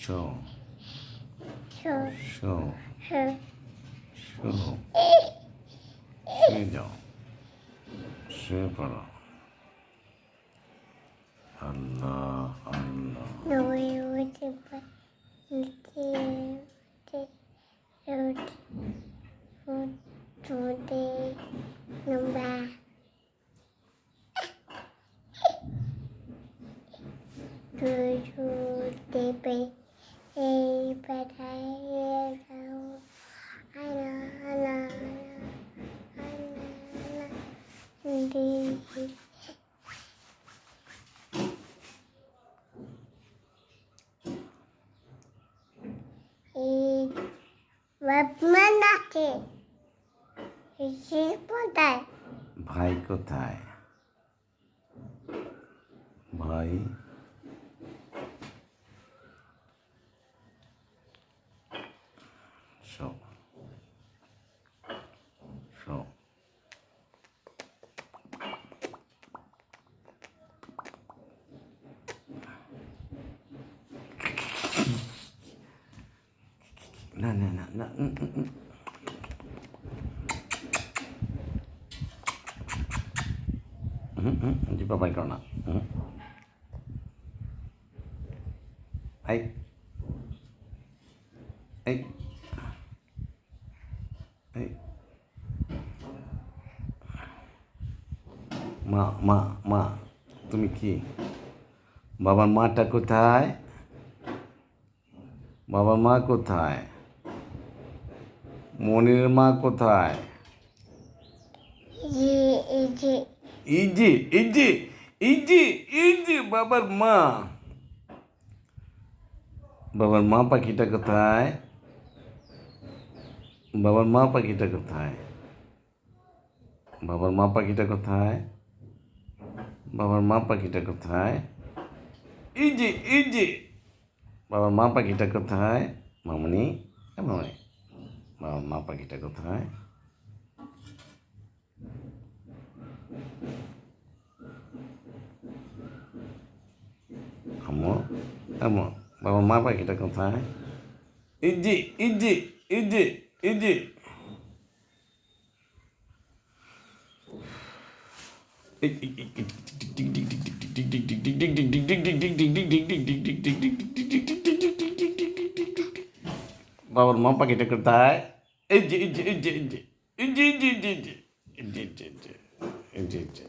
Show show show শুয়ে যাও, শুয়ে পড়ো। আল্লাহ আল্লাহ। ভাই কোথায়? ভাই শো শো। না না না না জিপা বাই করো না। এই এই এই মা মা মা তুমি কি? বাবার মাটা কোথায়? বাবার মা কোথায়? মনির মা কোথায়? এই যে বাবার মা। বাবার মা পাখিটা কোথায়? বাবার মা পাখিটা কোথায়? বাবার মা পাখিটা কোথায়? বাবার মা পাখিটা কোথায়? এই যে বাবার মা পাখিটা কোথায়? মামনি মামনি, বাবার মা পাখিটা কোথায়? আম্মু আম্মু, বাবার মা পাখিটা কোথায়? এই যে এই যে এই যে এই যে বাবার মা পাখিটা কোথায়? এই যে এই যে এই যে এই যে এই যে এই যে এই যে এই যে এই যে এই যে